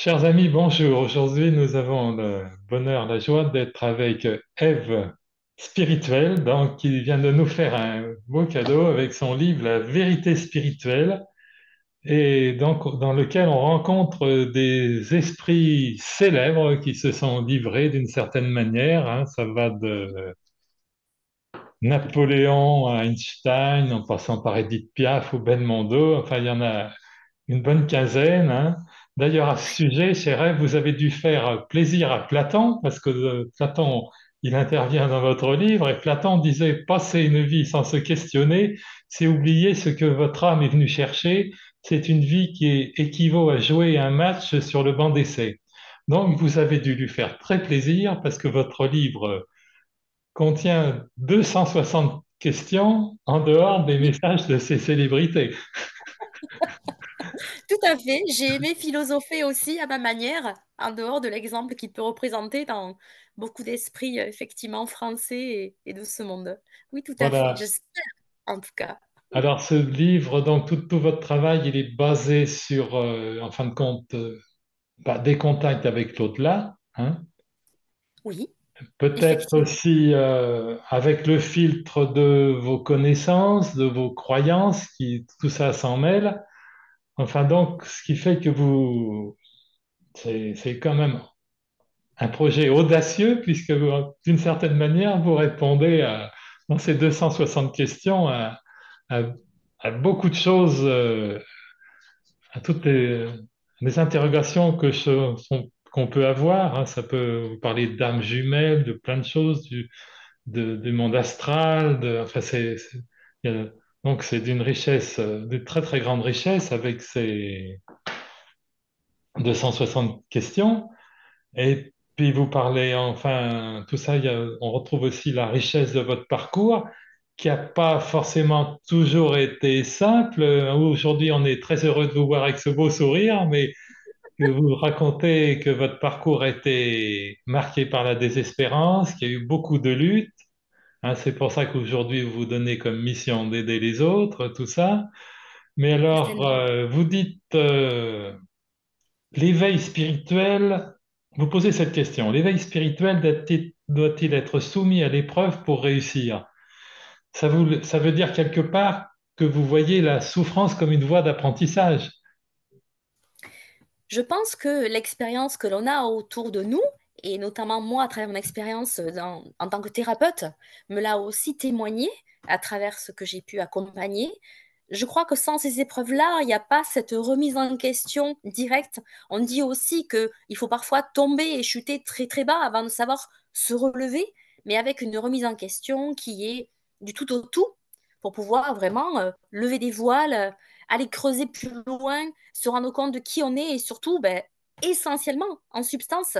Chers amis, bonjour. Aujourd'hui, nous avons le bonheur, la joie d'être avec Ève Spirituelle, donc, qui vient de nous faire un beau cadeau avec son livre La vérité spirituelle, et donc dans lequel on rencontre des esprits célèbres qui se sont livrés d'une certaine manière, hein. Ça va de Napoléon à Einstein, en passant par Edith Piaf ou Belmondo. Enfin, il y en a une bonne quinzaine, hein. D'ailleurs, à ce sujet, cher Ève, vous avez dû faire plaisir à Platon, parce que Platon, il intervient dans votre livre, et Platon disait, passer une vie sans se questionner, c'est oublier ce que votre âme est venue chercher, c'est une vie équivaut à jouer un match sur le banc d'essai. Donc, vous avez dû lui faire très plaisir, parce que votre livre contient 260 questions en dehors des Oui, messages de ces célébrités. tout à fait. J'ai aimé philosopher aussi à ma manière, en dehors de l'exemple qu'il peut représenter dans beaucoup d'esprits, effectivement, français et de ce monde. Oui, tout à fait. Voilà. J'espère, en tout cas. Alors, ce livre, donc tout votre travail, il est basé sur, en fin de compte, des contacts avec l'au-delà, hein. Oui, Peut-être effectivement. aussi avec le filtre de vos connaissances, de vos croyances, tout ça s'en mêle. Enfin, donc, ce qui fait que c'est quand même un projet audacieux, puisque d'une certaine manière, vous répondez dans ces 260 questions à- à beaucoup de choses, à toutes les interrogations qu'on peut avoir, hein. Ça peut vous parler d'âmes jumelles, de plein de choses, du monde astral. Enfin, il y a- donc c'est d'une richesse, de très très grande richesse avec ces 260 questions. Et puis vous parlez, enfin, tout ça, on retrouve aussi la richesse de votre parcours qui n'a pas forcément toujours été simple. Aujourd'hui, on est très heureux de vous voir avec ce beau sourire, mais que vous racontez que votre parcours a été marqué par la désespérance, qu'il y a eu beaucoup de luttes, hein. C'est pour ça qu'aujourd'hui, vous vous donnez comme mission d'aider les autres, tout ça. Mais alors, Certainement. vous dites, l'éveil spirituel, vous posez cette question, l'éveil spirituel doit-il être soumis à l'épreuve pour réussir? Ça veut dire quelque part que vous voyez la souffrance comme une voie d'apprentissage. Je pense que l'expérience que l'on a autour de nous, et notamment moi à travers mon expérience en tant que thérapeute, me l'a aussi témoigné à travers ce que j'ai pu accompagner. Je crois que sans ces épreuves-là, il n'y a pas cette remise en question directe. On dit aussi qu'il faut parfois tomber et chuter très très bas avant de savoir se relever, mais avec une remise en question qui est du tout au tout pour pouvoir vraiment lever des voiles, aller creuser plus loin, se rendre compte de qui on est et surtout, ben, essentiellement, en substance,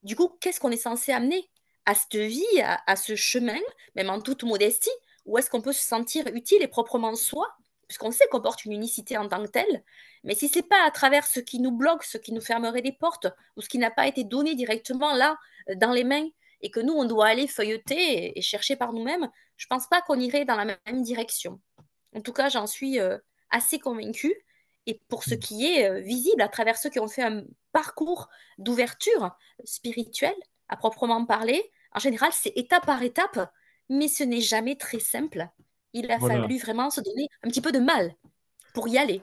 du coup, qu'est-ce qu'on est censé amener à cette vie, à ce chemin, même en toute modestie, où est-ce qu'on peut se sentir utile et proprement soi, puisqu'on sait qu'on porte une unicité en tant que telle, mais si c'est pas à travers ce qui nous bloque, ce qui nous fermerait les portes, ou ce qui n'a pas été donné directement là, dans les mains, et que nous, on doit aller feuilleter et chercher par nous-mêmes, je pense pas qu'on irait dans la même direction. En tout cas, j'en suis assez convaincue. Et pour ce qui est visible à travers ceux qui ont fait un parcours d'ouverture spirituelle, à proprement parler, en général, c'est étape par étape, mais ce n'est jamais très simple. Il a Voilà. fallu vraiment se donner un petit peu de mal pour y aller.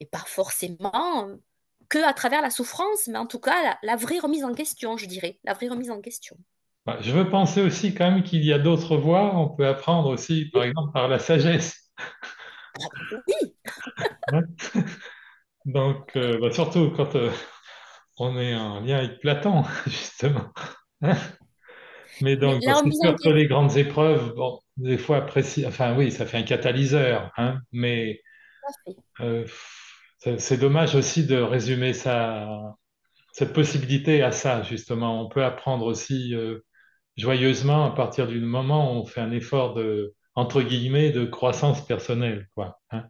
Et pas forcément que à travers la souffrance, mais en tout cas, la vraie remise en question, je dirais. La vraie remise en question. Bah, je veux penser aussi quand même qu'il y a d'autres voies. On peut apprendre aussi, par Oui, exemple, par la sagesse, oui, hein. Donc, surtout quand on est en lien avec Platon, justement, hein. Mais mais donc, la c'est remise en sûr que les question. grandes épreuves, bon, des fois, enfin oui, ça fait un catalyseur, hein, mais euh, c'est dommage aussi de résumer cette possibilité à ça, justement. On peut apprendre aussi joyeusement à partir du moment où on fait un effort entre guillemets, de croissance personnelle, quoi, hein.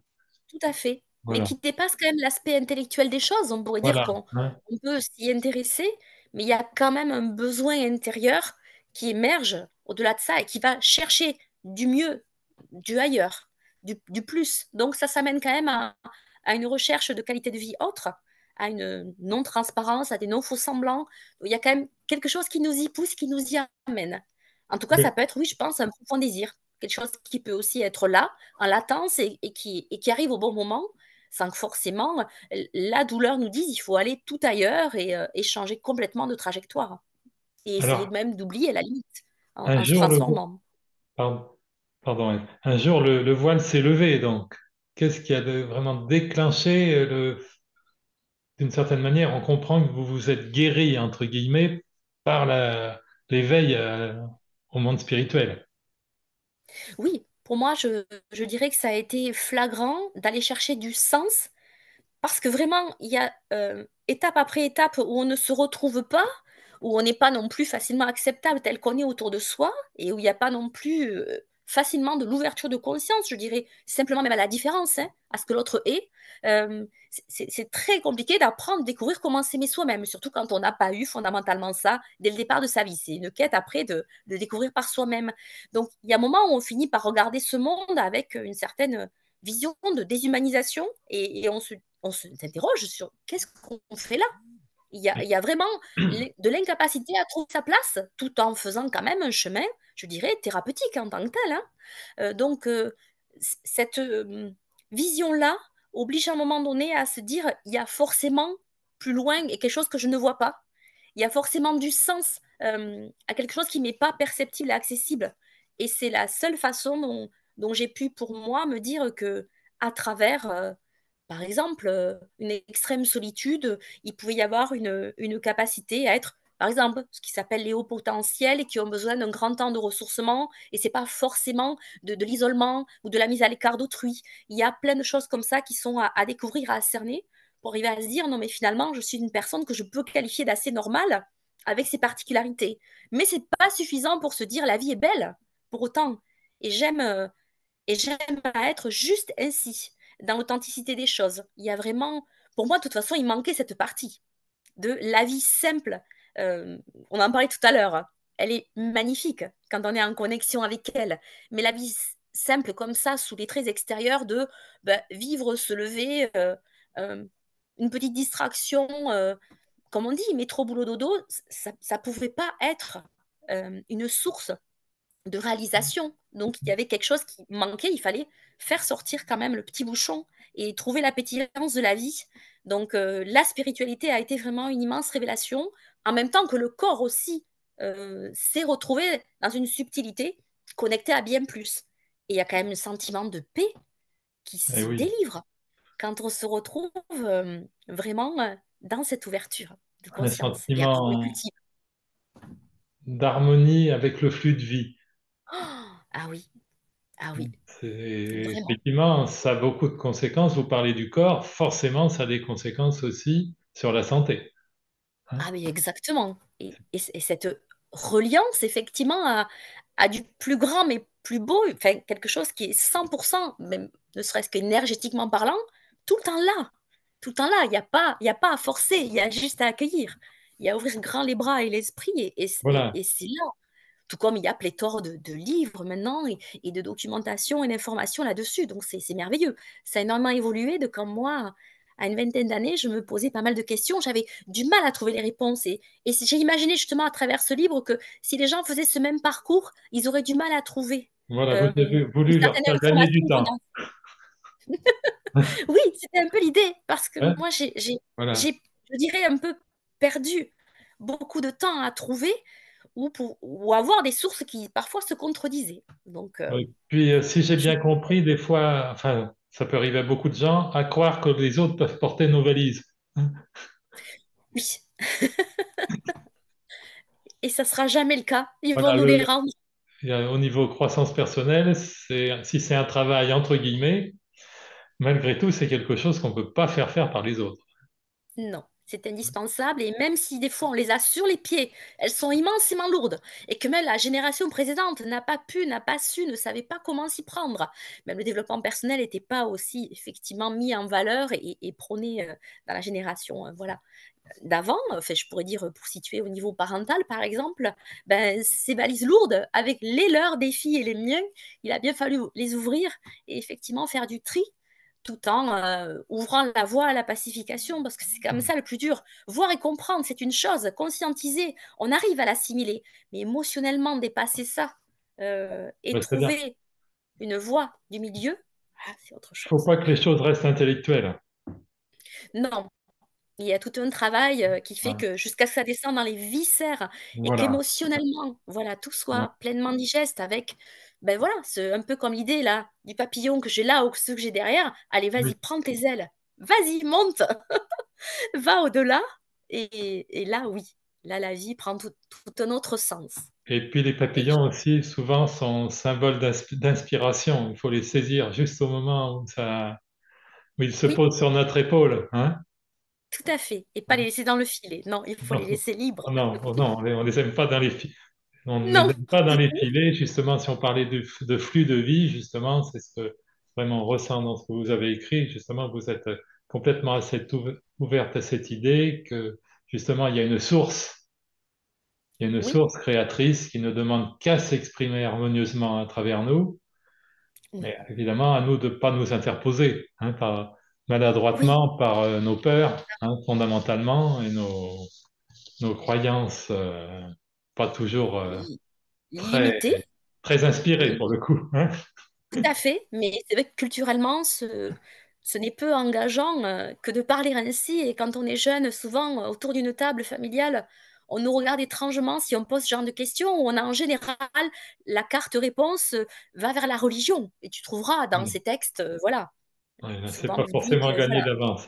Tout à fait. Mais Voilà, qui dépasse quand même l'aspect intellectuel des choses. On pourrait dire voilà, qu'on hein. on peut s'y intéresser, mais il y a quand même un besoin intérieur qui émerge au-delà de ça et qui va chercher du mieux, du ailleurs, du plus. Donc ça s'amène quand même à une recherche de qualité de vie autre, à une non-transparence, à des non-faux-semblants. Il y a quand même quelque chose qui nous y pousse, qui nous y amène. En tout cas, ça Oui. peut être, oui, je pense, un profond désir. Quelque chose qui peut aussi être là, en latence, et qui arrive au bon moment, sans que forcément la douleur nous dise il faut aller tout ailleurs et changer complètement de trajectoire. Et essayer Alors, même d'oublier la limite un en se jour, transformant. pardon, pardon, un jour, le voile s'est levé, donc. Qu'est-ce qui a vraiment déclenché d'une certaine manière, on comprend que vous vous êtes guéri, entre guillemets, par l'éveil au monde spirituel. Oui, pour moi, je dirais que ça a été flagrant d'aller chercher du sens parce que vraiment, il y a étape après étape où on ne se retrouve pas, où on n'est pas non plus facilement acceptable tel qu'on est autour de soi, et où il n'y a pas non plus facilement de l'ouverture de conscience, je dirais simplement même à la différence, hein, à ce que l'autre est. C'est très compliqué d'apprendre, de découvrir comment s'aimer soi-même, surtout quand on n'a pas eu fondamentalement ça dès le départ de sa vie. C'est une quête après de découvrir par soi-même. Donc il y a un moment où on finit par regarder ce monde avec une certaine vision de déshumanisation et on s'interroge sur qu'est-ce qu'on fait là. Il y a vraiment de l'incapacité à trouver sa place, tout en faisant quand même un chemin, je dirais, thérapeutique en tant que tel, hein. Donc, cette vision-là oblige à un moment donné à se dire, il y a forcément plus loin et quelque chose que je ne vois pas. Il y a forcément du sens à quelque chose qui m'est pas perceptible et accessible. Et c'est la seule façon dont j'ai pu, pour moi, me dire que à travers par exemple, une extrême solitude, il pouvait y avoir une capacité à être, par exemple, ce qui s'appelle les hauts potentiels et qui ont besoin d'un grand temps de ressourcement. Et c'est pas forcément de l'isolement ou de la mise à l'écart d'autrui. Il y a plein de choses comme ça qui sont à découvrir, à cerner pour arriver à se dire, non, mais finalement, je suis une personne que je peux qualifier d'assez normale avec ses particularités. Mais c'est pas suffisant pour se dire la vie est belle pour autant. Et j'aime à être juste ainsi, dans l'authenticité des choses. Il y a vraiment, pour moi, de toute façon, il manquait cette partie de la vie simple. Euh, on en parlait tout à l'heure. Elle est magnifique quand on est en connexion avec elle. Mais la vie simple comme ça, sous les traits extérieurs de vivre, se lever, une petite distraction, comme on dit, métro, boulot, dodo, ça ne pouvait pas être une source de réalisation. Donc, il y avait quelque chose qui manquait. Il fallait faire sortir quand même le petit bouchon et trouver la pétillance de la vie. Donc, la spiritualité a été vraiment une immense révélation, en même temps que le corps aussi s'est retrouvé dans une subtilité connectée à bien plus. Et il y a quand même un sentiment de paix qui Eh se oui, délivre quand on se retrouve vraiment dans cette ouverture de un conscience. Et après, on le sentiment cultive. d'harmonie avec le flux de vie. Ah oui, ah oui, vraiment. Effectivement, ça a beaucoup de conséquences. Vous parlez du corps, forcément, ça a des conséquences aussi sur la santé. Hein. Ah, mais exactement. Et cette reliance, effectivement, à du plus grand, mais plus beau, enfin, quelque chose qui est 100%, même ne serait-ce qu'énergétiquement parlant, tout le temps là. Tout le temps là. Il y a pas à forcer, il y a juste à accueillir. Il y a à ouvrir grand les bras et l'esprit, Voilà, et c'est là. Tout comme il y a pléthore de livres maintenant et de documentation et d'informations là-dessus. Donc, c'est merveilleux. Ça a énormément évolué de quand moi, à une vingtaine d'années, je me posais pas mal de questions. J'avais du mal à trouver les réponses. Et j'ai imaginé justement à travers ce livre que si les gens faisaient ce même parcours, ils auraient du mal à trouver voilà, vous euh, avez une voulu leur certaine faire gagner information du temps. venant. Oui, c'était un peu l'idée. Parce que Hein. moi, Voilà. je dirais, un peu perdu beaucoup de temps à trouver ou avoir des sources qui parfois se contredisaient. Donc, Et puis, si j'ai je- bien compris, des fois, enfin, ça peut arriver à beaucoup de gens, à croire que les autres peuvent porter nos valises. Hein. oui. Et ça sera jamais le cas. Ils vont Voilà, nous les rendre. au niveau croissance personnelle, si c'est un travail entre guillemets, malgré tout, c'est quelque chose qu'on ne peut pas faire faire par les autres. Non, c'est indispensable. Et même si des fois on les a sur les pieds, elles sont immensément lourdes. Et que même la génération précédente n'a pas pu, n'a pas su, ne savait pas comment s'y prendre. Même le développement personnel n'était pas aussi effectivement mis en valeur et prôné dans la génération voilà, d'avant. Enfin, je pourrais dire pour situer au niveau parental, par exemple, ces valises lourdes avec les leurs des filles et les miens, il a bien fallu les ouvrir et effectivement faire du tri tout en ouvrant la voie à la pacification, parce que c'est comme ça le plus dur. Voir et comprendre, c'est une chose, conscientiser, on arrive à l'assimiler, mais émotionnellement dépasser ça et Ouais, c'est-à-dire, trouver une voie du milieu, c'est autre il ne faut chose. pas que les choses restent intellectuelles. Non, il y a tout un travail qui fait Hein. que jusqu'à ce que ça descende dans les viscères et Voilà. qu'émotionnellement, voilà, tout Ouais. soit pleinement digeste avec, ben voilà, c'est un peu comme l'idée là du papillon que j'ai là ou ceux que j'ai derrière. Allez, vas-y, Oui. prends tes ailes, vas-y, monte, va au-delà. Et là, oui, là, la vie prend tout un autre sens. Et puis les Et papillons aussi, souvent, sont symboles d'inspiration. Il faut les saisir juste au moment où ils se oui, posent sur notre épaule. Hein. tout à fait. Et pas les laisser dans le filet. Non, il faut les Non, laisser libres. oh non, oh non, on les aime pas dans les on ne les Non, aime pas dans du les tout. filets. Justement, si on parlait de flux de vie, justement, c'est ce que vraiment on ressent dans ce que vous avez écrit. Justement, vous êtes complètement ouverte à cette idée que justement, il y a une Oui, source créatrice qui ne demande qu'à s'exprimer harmonieusement à travers nous. oui, Mais évidemment, à nous de ne pas nous interposer, hein, oui. maladroitement par nos peurs, hein, fondamentalement, et nos croyances pas toujours Li- très, Limité, très inspirées pour limité. le coup. Hein. Tout à fait, mais c'est vrai que culturellement, ce n'est peu engageant que de parler ainsi. Et quand on est jeune, souvent autour d'une table familiale, on nous regarde étrangement si on pose ce genre de questions, où on a en général la carte réponse va vers la religion. Et tu trouveras dans Voilà. ces textes, voilà, Ouais, là, c'est souvent pas bibliques, forcément gagné voilà. d'avance.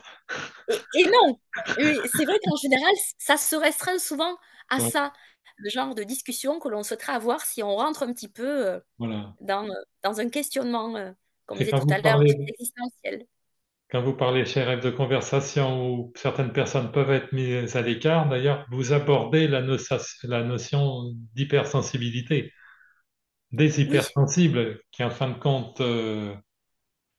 Et non, mais c'est vrai qu'en général, ça se restreint souvent à Ouais, ça, le genre de discussion que l'on souhaiterait avoir si on rentre un petit peu voilà. dans un questionnement, comme je Et disais tout à l'heure, existentiel. quand vous parlez chez Rêve de conversation où certaines personnes peuvent être mises à l'écart, d'ailleurs, vous abordez la notion d'hypersensibilité. Des Oui, hypersensibles qui, en fin de compte,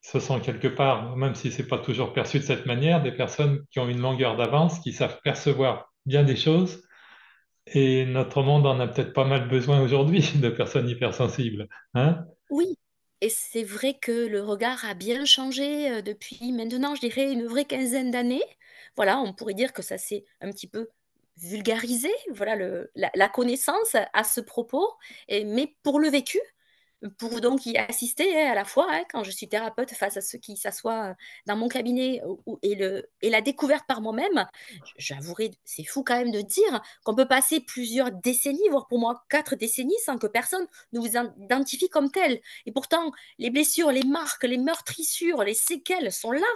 ce sont quelque part, même si c'est pas toujours perçu de cette manière, des personnes qui ont une longueur d'avance, qui savent percevoir bien des choses. Et notre monde en a peut-être pas mal besoin aujourd'hui de personnes hypersensibles. Hein? oui. Et c'est vrai que le regard a bien changé depuis maintenant, je dirais, une vraie quinzaine d'années. Voilà, on pourrait dire que ça s'est un petit peu vulgarisé, voilà, la connaissance à ce propos. Mais pour le vécu, pour donc y assister à la fois quand je suis thérapeute face à ceux qui s'assoient dans mon cabinet et la découverte par moi-même, j'avouerai, c'est fou quand même de dire qu'on peut passer plusieurs décennies, voire pour moi 4 décennies, sans que personne ne vous identifie comme tel. Et pourtant, les blessures, les marques, les meurtrissures, les séquelles sont là.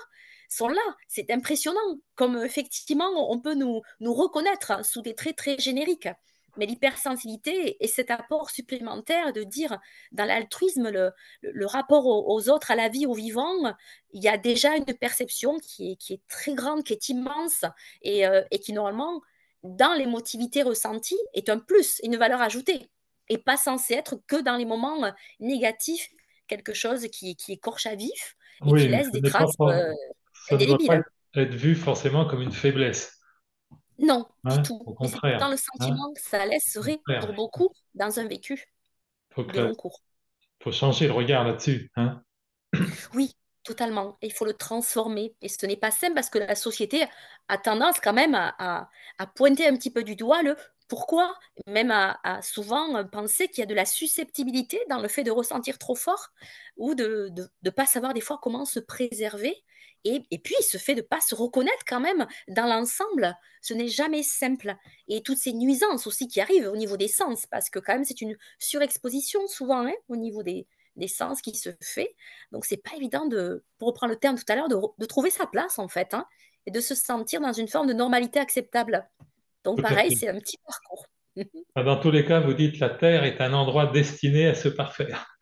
C'est impressionnant, comme effectivement on peut nous reconnaître sous des traits très génériques. Mais l'hypersensibilité est cet apport supplémentaire de dire, dans l'altruisme, le rapport aux autres, à la vie, aux vivants, il y a déjà une perception qui est très grande, qui est immense et qui, normalement, dans l'émotivité ressentie, est un plus, une valeur ajoutée, et pas censé être que dans les moments négatifs, quelque chose qui écorche à vif et qui Oui, mais laisse des traces ça ne doit pas indélébiles. être vu forcément comme une faiblesse. Non, du Hein? tout. Au Mais c'est pourtant contraire. le Hein? sentiment que ça Au laisserait pour contraire. beaucoup dans un vécu Faut de que, long cours. faut changer le regard là-dessus. Hein? Oui, totalement. Et il faut le transformer. Et ce n'est pas simple parce que la société a tendance quand même à pointer un petit peu du doigt le pourquoi, même à souvent penser qu'il y a de la susceptibilité dans le fait de ressentir trop fort ou de ne pas savoir des fois comment se préserver. Et puis, ce fait de ne pas se reconnaître quand même dans l'ensemble, ce n'est jamais simple. Et toutes ces nuisances aussi qui arrivent au niveau des sens, parce que quand même, c'est une surexposition souvent au niveau des sens qui se fait. Donc, c'est pas évident pour reprendre le terme tout à l'heure, de trouver sa place en fait, et de se sentir dans une forme de normalité acceptable. Donc, Tout à pareil, fait. c'est un petit parcours. Dans tous les cas, vous dites la Terre est un endroit destiné à se parfaire.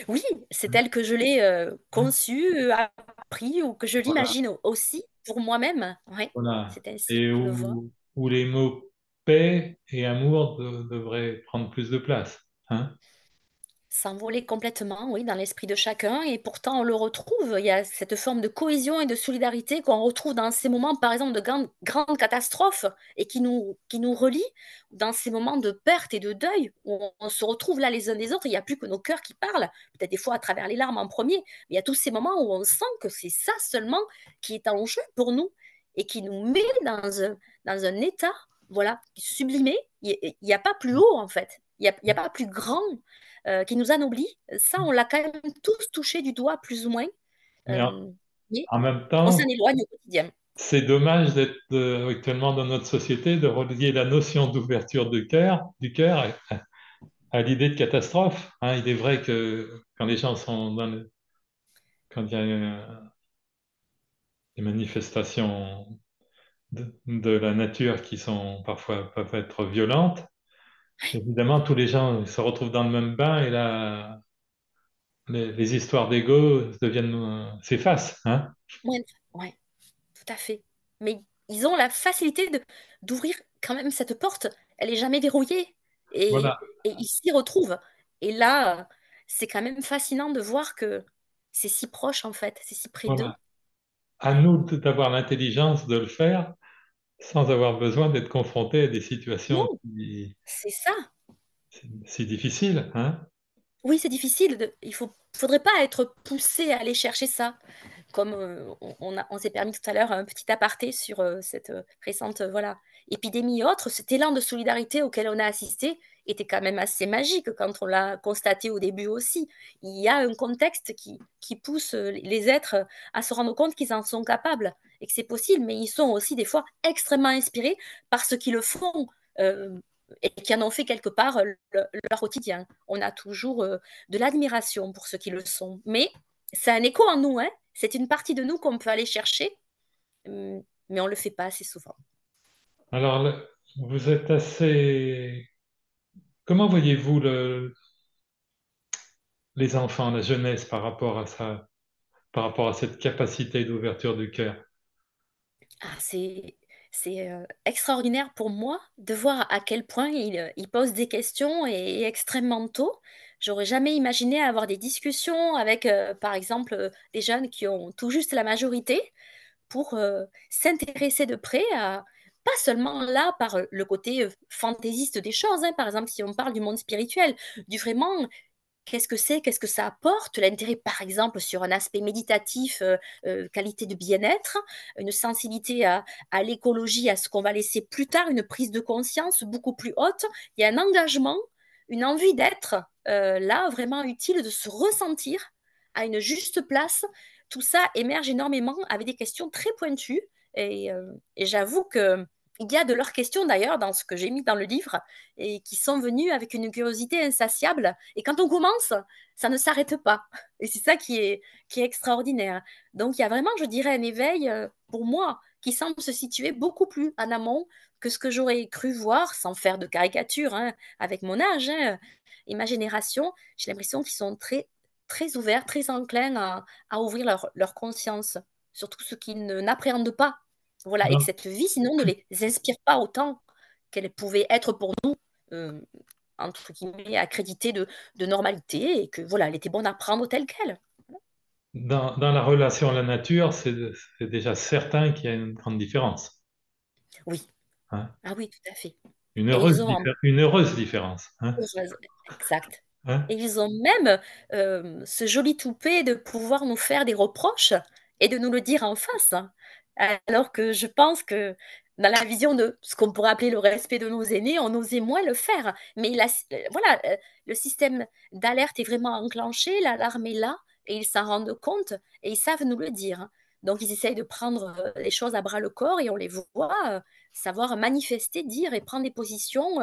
Oui, c'est tel que je l'ai Hein. conçu, appris, ou que je Voilà. l'imagine aussi pour moi-même. Oui, Voilà. c'est ainsi que Et je le vois. où les mots paix et amour devraient prendre plus de place. Hein. s'envoler complètement, oui, dans l'esprit de chacun. Et pourtant, on le retrouve. Il y a cette forme de cohésion et de solidarité qu'on retrouve dans ces moments, par exemple, de grandes catastrophes et qui nous relient, dans ces moments de perte et de deuil, où on se retrouve là les uns des autres. Il n'y a plus que nos cœurs qui parlent, peut-être des fois à travers les larmes en premier. Mais il y a tous ces moments où on sent que c'est ça seulement qui est en jeu pour nous et qui nous met dans un état, voilà, sublimé. Il n'y a pas plus haut, en fait. Il y a pas plus grand qui nous anoblit. Ça, on l'a quand même tous touché du doigt, plus ou moins. Mais Euh, mais en même on s'en temps, éloigne au quotidien. c'est dommage d'être actuellement dans notre société de relier la notion d'ouverture du cœur à l'idée de catastrophe. Hein. Il est vrai que quand les gens sont quand il y a des manifestations de la nature qui sont parfois peuvent être violentes, évidemment, tous les gens se retrouvent dans le même bain et là, les histoires d'ego s'effacent. Hein. Ouais, ouais, tout à fait. Mais ils ont la facilité d'ouvrir quand même cette porte. Elle est jamais verrouillée. Et, Voilà, et ils s'y retrouvent. Et là, c'est quand même fascinant de voir que c'est si proche, en fait. C'est si près d'eux. voilà. À nous d'avoir l'intelligence de le faire sans avoir besoin d'être confronté à des situations Non, c'est ça. si difficiles. Hein. Oui, c'est difficile. Faudrait pas être poussé à aller chercher ça. Comme on s'est permis tout à l'heure un petit aparté sur cette récente voilà, épidémie et autres, cet élan de solidarité auquel on a assisté était quand même assez magique quand on l'a constaté au début aussi. Il y a un contexte qui pousse les êtres à se rendre compte qu'ils en sont capables et que c'est possible, mais ils sont aussi des fois extrêmement inspirés par ceux qui le font. euh, et qui en ont fait quelque part leur quotidien. On a toujours de l'admiration pour ceux qui le sont. Mais c'est un écho en nous, hein. C'est une partie de nous qu'on peut aller chercher, mais on ne le fait pas assez souvent. Alors, vous êtes assez... Comment voyez-vous les enfants, la jeunesse par rapport à ça, par rapport à cette capacité d'ouverture du cœur? Ah, c'est extraordinaire pour moi de voir à quel point il pose des questions et extrêmement tôt. J'aurais jamais imaginé avoir des discussions avec, par exemple, des jeunes qui ont tout juste la majorité pour s'intéresser de près à, pas seulement là par le côté fantaisiste des choses, hein, par exemple si on parle du monde spirituel, du vraiment qu'est-ce que c'est, qu'est-ce que ça apporte, l'intérêt par exemple sur un aspect méditatif, qualité de bien-être, une sensibilité à l'écologie, à ce qu'on va laisser plus tard, une prise de conscience beaucoup plus haute, il y a un engagement, une envie d'être là vraiment utile, de se ressentir à une juste place. Tout ça émerge énormément avec des questions très pointues et j'avoue que il y a de leurs questions d'ailleurs dans ce que j'ai mis dans le livre et qui sont venues avec une curiosité insatiable. Et quand on commence, ça ne s'arrête pas. Et c'est ça qui est extraordinaire. Donc il y a vraiment, je dirais, un éveil pour moi qui semble se situer beaucoup plus en amont que ce que j'aurais cru voir, sans faire de caricature, hein, avec mon âge et ma génération. J'ai l'impression qu'ils sont très, très ouverts, très enclins à ouvrir leur conscience, surtout ceux qui n'appréhendent pas. Voilà, et que Non. cette vie, sinon, ne les inspire pas autant qu'elle pouvait être pour nous, euh, entre guillemets, accréditée de normalité, et que voilà, elle était bonne à prendre telle qu'elle. Dans la relation à la nature, c'est déjà certain qu'il y a une grande différence. Oui, Hein. ah oui, tout à fait. Une Et heureuse, ils ont en une heureuse différence. Hein. exact. Hein. Et ils ont même ce joli toupet de pouvoir nous faire des reproches et de nous le dire en face, hein. Alors que je pense que dans la vision de ce qu'on pourrait appeler le respect de nos aînés, on osait moins le faire. Mais voilà, le système d'alerte est vraiment enclenché, l'alarme est là, et ils s'en rendent compte, et ils savent nous le dire, hein. Donc ils essayent de prendre les choses à bras le corps, et on les voit savoir manifester, dire et prendre des positions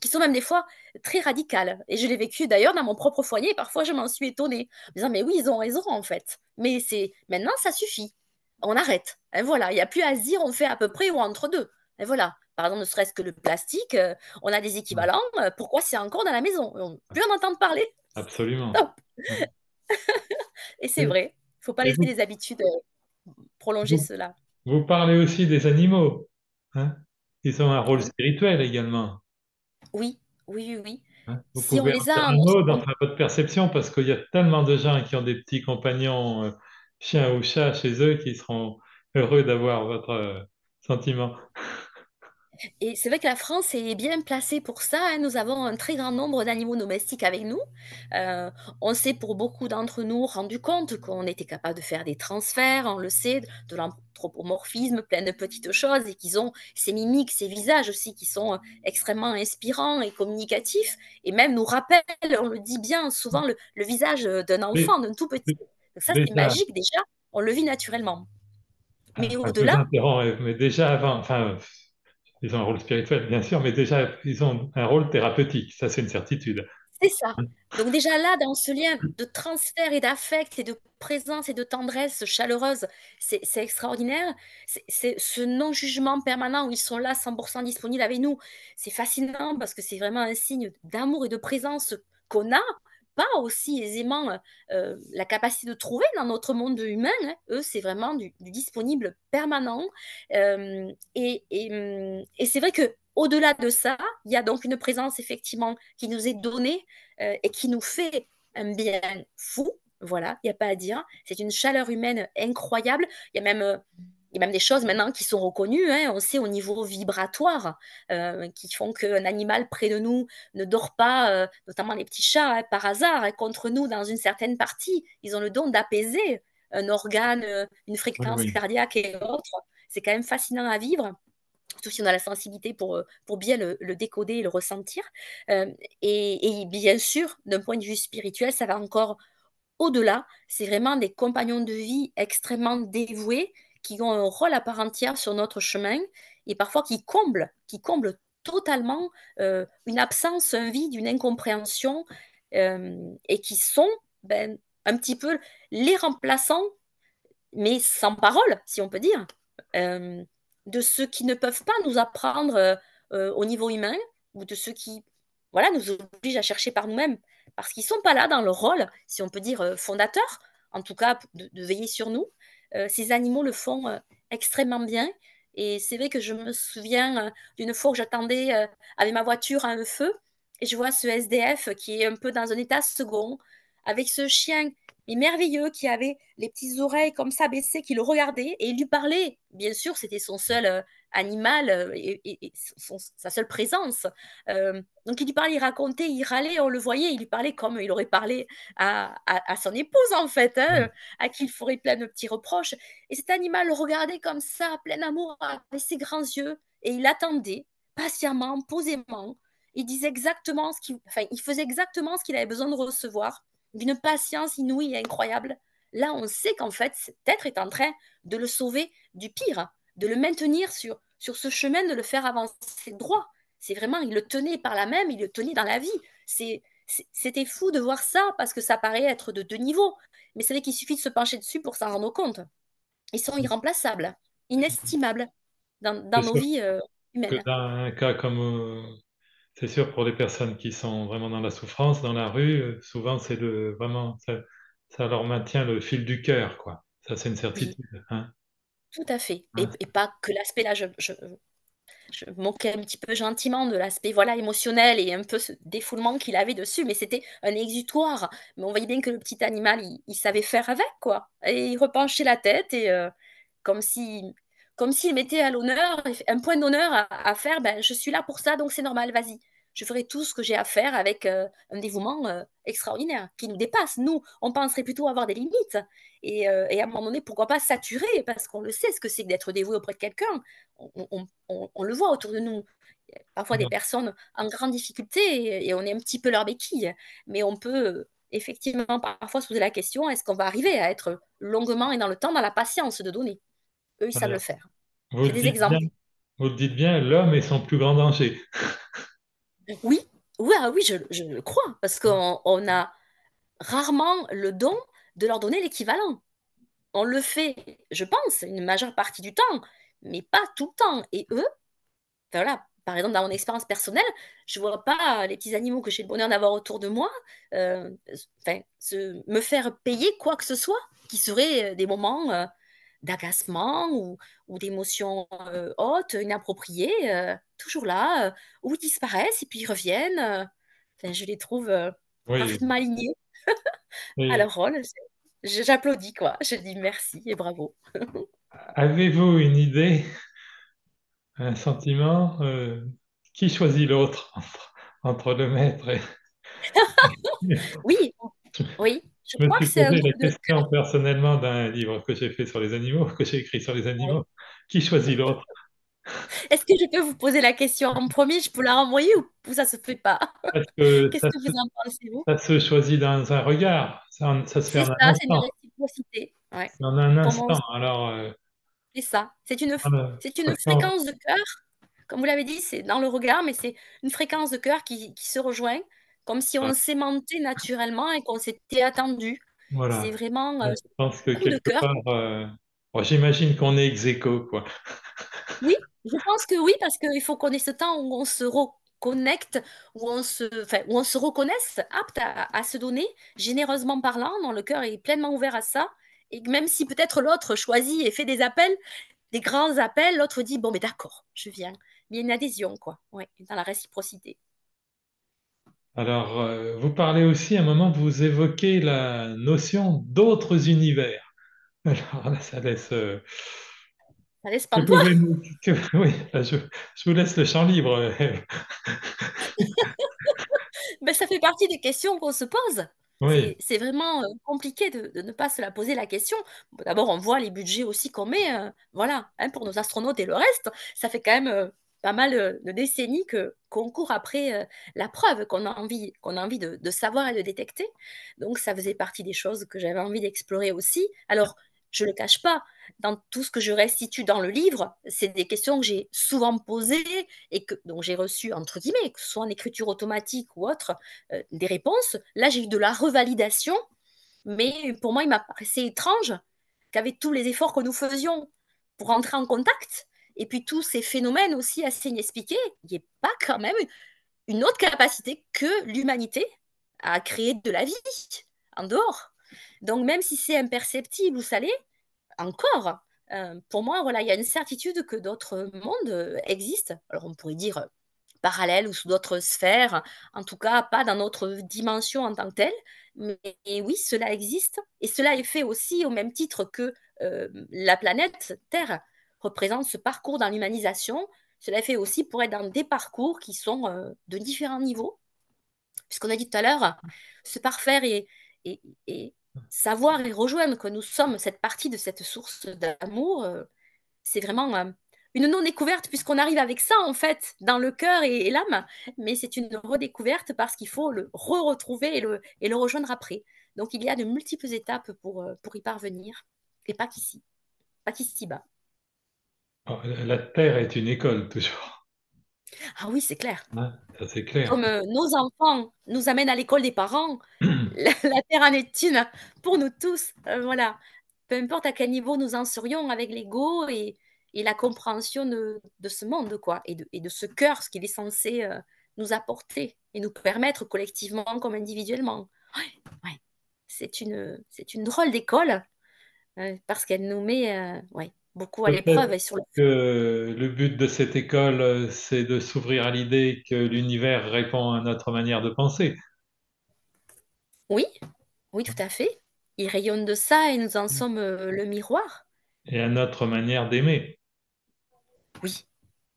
qui sont même des fois très radicales. Et je l'ai vécu d'ailleurs dans mon propre foyer. Parfois, je m'en suis étonnée, en disant, mais oui, ils ont raison en fait. Mais c'est maintenant, ça suffit. On arrête. Et voilà, il n'y a plus à se dire, on fait à peu près ou entre deux. Et voilà. Par exemple, ne serait-ce que le plastique, on a des équivalents. Pourquoi c'est encore dans la maison? Plus en entendre parler. Absolument. Stop. Et c'est Et, vrai. Il ne faut pas et laisser vous, les habitudes prolonger vous, cela. vous parlez aussi des animaux. Hein. Ils ont un rôle Oui. spirituel également. Oui, oui, oui, oui. Hein. Vous Si on pouvez en les dire a, un mot dans votre perception, parce qu'il y a tellement de gens qui ont des petits compagnons, chiens ou chats chez eux, qui seront heureux d'avoir votre sentiment. et c'est vrai que la France est bien placée pour ça, hein. Nous avons un très grand nombre d'animaux domestiques avec nous. Euh, on s'est pour beaucoup d'entre nous rendu compte qu'on était capable de faire des transferts, on le sait, de l'anthropomorphisme, plein de petites choses, et qu'ils ont ces mimiques, ces visages aussi qui sont extrêmement inspirants et communicatifs, et même nous rappellent, on le dit bien souvent, le visage d'un Dé- enfant, d'un tout petit. Donc ça, c'est Déjà, magique déjà, on le vit naturellement. Mais enfin, je vous au-delà, interromps, mais déjà avant, enfin, ils ont un rôle spirituel, bien sûr, mais déjà, ils ont un rôle thérapeutique, ça c'est une certitude. c'est ça. Donc déjà là, dans ce lien de transfert et d'affect et de présence et de tendresse chaleureuse, c'est extraordinaire. C'est ce non-jugement permanent où ils sont là 100% disponibles avec nous. C'est fascinant parce que c'est vraiment un signe d'amour et de présence qu'on a pas aussi aisément la capacité de trouver dans notre monde humain, hein. Eux, c'est vraiment du disponible permanent. Et c'est vrai que au-delà de ça, il y a donc une présence effectivement qui nous est donnée et qui nous fait un bien fou. Voilà, il n'y a pas à dire. C'est une chaleur humaine incroyable. Il y a même des choses maintenant qui sont reconnues, hein, on sait au niveau vibratoire, qui font qu'un animal près de nous ne dort pas, notamment les petits chats, hein, par hasard, hein, contre nous dans une certaine partie. Ils ont le don d'apaiser un organe, une Oui, fréquence oui. cardiaque et autres. C'est quand même fascinant à vivre, surtout si on a la sensibilité pour bien le décoder et le ressentir. Euh, et bien sûr, d'un point de vue spirituel, ça va encore au-delà. C'est vraiment des compagnons de vie extrêmement dévoués qui ont un rôle à part entière sur notre chemin et parfois qui comblent totalement une absence, un vide, une incompréhension et qui sont ben, un petit peu les remplaçants mais sans parole, si on peut dire, euh, de ceux qui ne peuvent pas nous apprendre au niveau humain, ou de ceux qui voilà, nous obligent à chercher par nous-mêmes, parce qu'ils ne sont pas là dans leur rôle, si on peut dire, fondateur, en tout cas de veiller sur nous. Ces animaux le font extrêmement bien. Et c'est vrai que je me souviens d'une fois où j'attendais avec ma voiture à un feu, et je vois ce SDF qui est un peu dans un état second, avec ce chien mais merveilleux, qui avait les petites oreilles comme ça baissées, qui le regardait et il lui parlait. Bien sûr, c'était son seul animal et sa seule présence. Donc il lui parlait, il racontait, il râlait, on le voyait, il lui parlait comme il aurait parlé à son épouse en fait, hein, à qui il ferait plein de petits reproches. Et cet animal le regardait comme ça, plein d'amour, avec ses grands yeux, et il attendait patiemment, posément. Il disait exactement enfin, il faisait exactement ce qu'il avait besoin de recevoir d'une patience inouïe et incroyable. Là, on sait qu'en fait, cet être est en train de le sauver du pire, de le maintenir sur ce chemin, de le faire avancer droit. C'est vraiment, il le tenait par la même, il le tenait dans la vie. C'était fou de voir ça parce que ça paraît être de deux niveaux. Mais c'est vrai qu'il suffit de se pencher dessus pour s'en rendre compte. Ils sont irremplaçables, inestimables dans C'est nos sûr vies que humaines. dans un cas comme, c'est sûr pour les personnes qui sont vraiment dans la souffrance, dans la rue, souvent c'est vraiment, ça leur maintient le fil du cœur, quoi. Ça, c'est une Oui, certitude, hein. tout à fait. Et, Hein. et pas que l'aspect là, je me moquais un petit peu gentiment de l'aspect voilà émotionnel et un peu ce défoulement qu'il avait dessus, mais c'était un exutoire. Mais on voyait bien que le petit animal, il savait faire avec, quoi. Et il repenchait la tête et comme si, comme s'il mettait à l'honneur, un point d'honneur à faire, ben, je suis là pour ça, donc c'est normal, vas-y. Je ferai tout ce que j'ai à faire avec un dévouement extraordinaire qui nous dépasse. Nous, on penserait plutôt avoir des limites. Et à un moment donné, pourquoi pas saturer, parce qu'on le sait ce que c'est que d'être dévoué auprès de quelqu'un. On le voit autour de nous. Parfois des personnes en grande difficulté et on est un petit peu leur béquille. Mais on peut effectivement parfois se poser la question, est-ce qu'on va arriver à être longuement et dans le temps dans la patience de donner? Eux, ils savent le Alors, faire. vous J'ai le des dites bien, exemples. vous le dites bien, l'homme est son plus grand danger. Oui, oui, ah oui, je le crois, parce qu'on a rarement le don de leur donner l'équivalent. On le fait, je pense, une majeure partie du temps, mais pas tout le temps. Et eux, enfin, voilà, par exemple, dans mon expérience personnelle, je vois pas les petits animaux que j'ai le bonheur d'avoir autour de moi enfin, me faire payer quoi que ce soit qui serait des moments d'agacement ou d'émotions hautes, inappropriées, toujours là, où ils disparaissent et puis ils reviennent. Enfin, je les trouve Oui. parfaitement alignés à Et leur rôle. J'applaudis, quoi. Je dis merci et bravo. avez-vous une idée, un sentiment, qui choisit l'autre entre le maître et... Oui, oui, je Je me crois que suis c'est un posé la drôle de question personnellement d'un livre que j'ai fait sur les animaux, que j'ai écrit sur les cœur. animaux. Qui choisit l'autre? Est-ce que je peux vous poser la question en premier? Je peux la renvoyer ou ça se fait pas? Parce que Qu'est-ce que vous en pensez, vous? ça se choisit dans un regard, ça se fait C'est en un ça, c'est une instant. réciprocité. Ouais. C'est en un Pour moi instant. aussi, Alors, c'est ça. C'est une parce qu'en- fréquence de cœur. Comme vous l'avez dit, c'est dans le regard, mais c'est une fréquence de cœur qui se rejoint, comme si on s'aimantait naturellement et qu'on s'était attendu. C'est voilà. vraiment Je pense que coup de quelque cœur. part, bon, j'imagine qu'on est ex aequo, quoi. Oui, je pense que oui, parce qu'il faut qu'on ait ce temps où on se reconnecte, enfin, où on se reconnaisse apte à se donner, généreusement parlant, dont le cœur est pleinement ouvert à ça. Et que même si peut-être l'autre choisit et fait des appels, des grands appels, l'autre dit, bon, mais d'accord, je viens. Il y a une adhésion, quoi. Ouais, dans la réciprocité. Alors, vous parlez aussi, à un moment, vous évoquez la notion d'autres univers. Alors là, ça laisse. Ça laisse Que pantois. pouvez-nous. Oui, là, je vous laisse le champ libre. Ben, ça fait partie des questions qu'on se pose. Oui. C'est vraiment compliqué de ne pas se la poser la question. Bon, d'abord, on voit les budgets aussi qu'on met, voilà, hein, pour nos astronautes et le reste. Ça fait quand même pas mal de décennies qu'on court après la preuve qu'on a envie de savoir et de détecter. Donc, ça faisait partie des choses que j'avais envie d'explorer aussi. Alors, je ne le cache pas, dans tout ce que je restitue dans le livre, c'est des questions que j'ai souvent posées et que, donc j'ai reçu, entre guillemets, que ce soit en écriture automatique ou autre, des réponses. Là, j'ai eu de la revalidation, mais pour moi, il m'apparaissait étrange qu'avec tous les efforts que nous faisions pour entrer en contact, et puis tous ces phénomènes aussi assez inexpliqués, il n'y ait pas quand même une autre capacité que l'humanité à créer de la vie en dehors. Donc même si c'est imperceptible ou salé, encore, pour moi, voilà, il y a une certitude que d'autres mondes existent. Alors on pourrait dire parallèles ou sous d'autres sphères, en tout cas pas dans notre dimension en tant que telle. Mais oui, cela existe et cela est fait aussi au même titre que la planète Terre représente ce parcours dans l'humanisation. Cela est fait aussi pour être dans des parcours qui sont de différents niveaux. Puisqu'on a dit tout à l'heure, se parfaire et, et savoir et rejoindre que nous sommes cette partie de cette source d'amour, c'est vraiment une non-découverte puisqu'on arrive avec ça en fait dans le cœur et l'âme, mais c'est une redécouverte parce qu'il faut le re-retrouver et le rejoindre après. Donc il y a de multiples étapes pour y parvenir et pas qu'ici-bas. Oh, la Terre est une école, toujours. Ah oui, c'est clair. Hein, ça, c'est clair. Comme nos enfants nous amènent à l'école des parents, la terre en est une pour nous tous. Voilà. Peu importe à quel niveau nous en serions avec l'ego et la compréhension de ce monde, quoi, et de ce cœur, ce qu'il est censé nous apporter et nous permettre collectivement comme individuellement. Ouais, ouais. C'est une drôle d'école parce qu'elle nous met ouais, beaucoup à l'épreuve Peut-être et sur le... que le but de cette école, c'est de s'ouvrir à l'idée que l'univers répond à notre manière de penser Oui, oui, tout à fait. Il rayonne de ça et nous en sommes le miroir. et à notre manière d'aimer. Oui.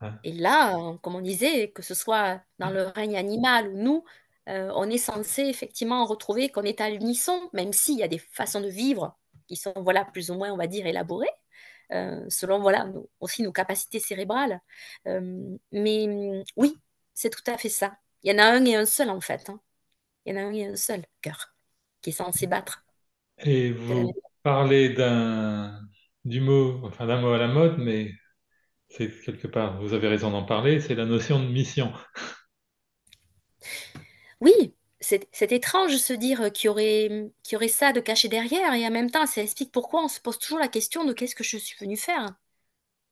Hein. Et là, comme on disait, que ce soit dans le règne animal ou nous, on est censé effectivement retrouver qu'on est à l'unisson, même s'il y a des façons de vivre qui sont voilà, plus ou moins, on va dire, élaborées, selon voilà, aussi nos capacités cérébrales. Mais oui, c'est tout à fait ça. Il y en a un et un seul, en fait. Hein. Il y en a un et un seul cœur qui est censé battre Et de la vous même. parlez du mot, enfin d'un mot à la mode, mais c'est quelque part, vous avez raison d'en parler, c'est la notion de mission. Oui, c'est étrange de se dire qu'il y aurait ça de caché derrière, et en même temps, ça explique pourquoi on se pose toujours la question de qu'est-ce que je suis venu faire.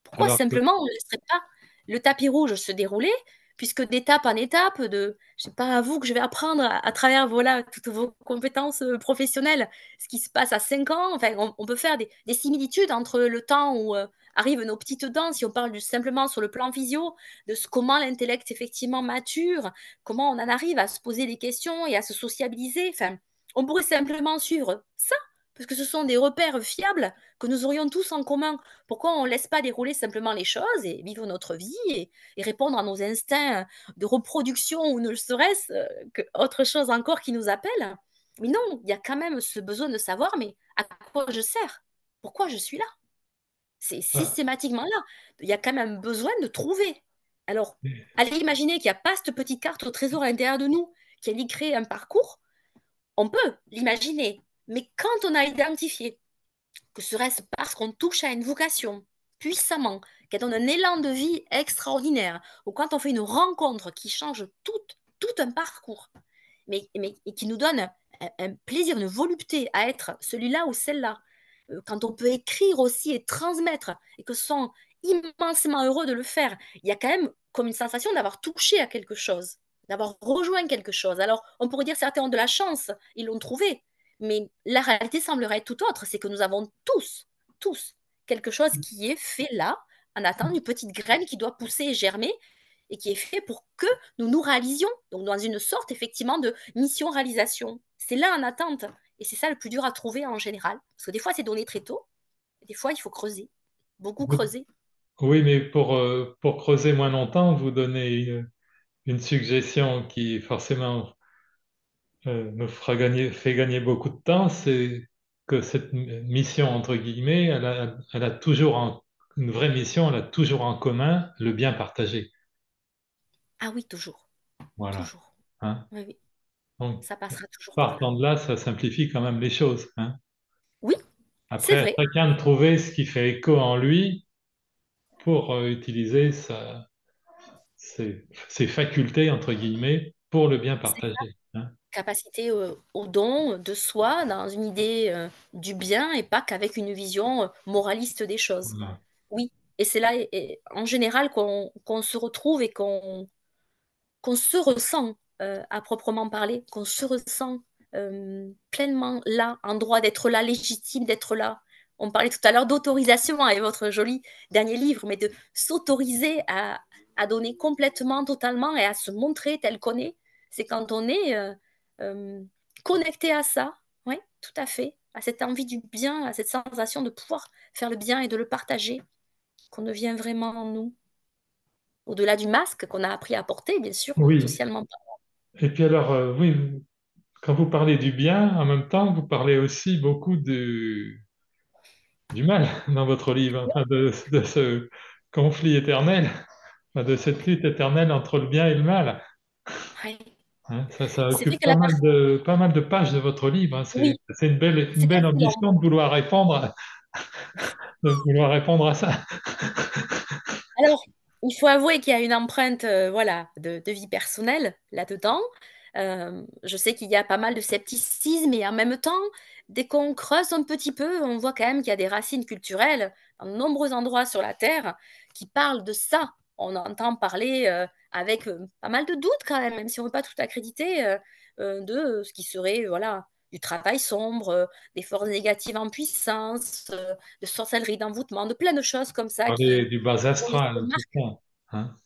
Pourquoi Alors que simplement on ne laisserait pas le tapis rouge se dérouler, puisque d'étape en étape, je sais pas à vous que je vais apprendre à travers voilà, toutes vos compétences professionnelles, ce qui se passe à 5 ans, enfin, on peut faire des similitudes entre le temps où arrivent nos petites dents, si on parle simplement sur le plan physio, comment l'intellect effectivement mature, comment on en arrive à se poser des questions et à se sociabiliser. Enfin, on pourrait simplement suivre ça, parce que ce sont des repères fiables que nous aurions tous en commun. Pourquoi on ne laisse pas dérouler simplement les choses et vivre notre vie et répondre à nos instincts de reproduction ou ne serait-ce que autre chose encore qui nous appelle? Mais non, il y a quand même ce besoin de savoir, mais à quoi je sers? Pourquoi je suis là? C'est Ah, systématiquement là. Il y a quand même besoin de trouver. Alors, allez imaginer qu'il n'y a pas cette petite carte au trésor à l'intérieur de nous qui allait créer un parcours. On peut l'imaginer. Mais quand on a identifié, que serait-ce parce qu'on touche à une vocation puissamment, qu'elle donne un élan de vie extraordinaire, ou quand on fait une rencontre qui change tout un parcours, et qui nous donne un plaisir, une volupté à être celui-là ou celle-là. Quand on peut écrire aussi et transmettre, et que ce sont immensément heureux de le faire, il y a quand même comme une sensation d'avoir touché à quelque chose, d'avoir rejoint quelque chose. Alors, on pourrait dire certains ont de la chance, ils l'ont trouvé, mais la réalité semblerait être tout autre, c'est que nous avons tous, quelque chose qui est fait là, en attendant une petite graine qui doit pousser et germer, et qui est fait pour que nous nous réalisions, donc dans une sorte effectivement de mission-réalisation. C'est là en attente, et c'est ça le plus dur à trouver en général, parce que des fois c'est donné très tôt, et des fois il faut creuser, beaucoup oui, creuser. oui, mais pour creuser moins longtemps, vous donnez une suggestion qui forcément nous fait gagner beaucoup de temps, c'est que cette mission, entre guillemets, elle a toujours une vraie mission, elle a toujours en commun le bien partagé. Ah oui, toujours, Voilà. toujours. Hein. Oui, oui, Donc, ça passera toujours par là. partant de là, ça simplifie quand même les choses. Hein. Oui, c'est Après, à vrai, chacun de trouver ce qui fait écho en lui pour utiliser ses facultés, entre guillemets, pour le bien c'est partagé. Hein. capacité au don de soi dans une idée du bien et pas qu'avec une vision moraliste des choses. Voilà. Oui, et c'est là, en général, qu'on se retrouve et qu'on se ressent à proprement parler, qu'on se ressent pleinement là, en droit d'être là, légitime d'être là. On parlait tout à l'heure d'autorisation avec votre joli dernier livre, mais de s'autoriser à donner complètement, totalement et à se montrer tel qu'on est. C'est quand on est euh, connecté à ça, oui, tout à fait, à cette envie du bien, à cette sensation de pouvoir faire le bien et de le partager, qu'on devient vraiment nous. Au-delà du masque qu'on a appris à porter, bien sûr, Oui. socialement. Et puis alors, oui, quand vous parlez du bien, en même temps, vous parlez aussi beaucoup du mal dans votre livre, enfin, de ce conflit éternel, enfin, de cette lutte éternelle entre le bien et le mal. Ouais. Hein. Ça C'est vrai occupe que la partie, pas mal de pages de votre livre. Hein. oui, C'est une c'est belle passionnant. ambition de vouloir répondre à ça. Alors, il faut avouer qu'il y a une empreinte, voilà, de vie personnelle là-dedans. Je sais qu'il y a pas mal de scepticisme et en même temps, dès qu'on creuse un petit peu, on voit quand même qu'il y a des racines culturelles dans de nombreux endroits sur la Terre qui parlent de ça. On entend parler avec pas mal de doutes quand même, même si on ne veut pas tout accréditer, de ce qui serait, voilà, du travail sombre, des forces négatives en puissance, de sorcellerie, d'envoûtement, de plein de choses comme ça Parler du bas qui vont laisser astral, une tout marque ça. Hein.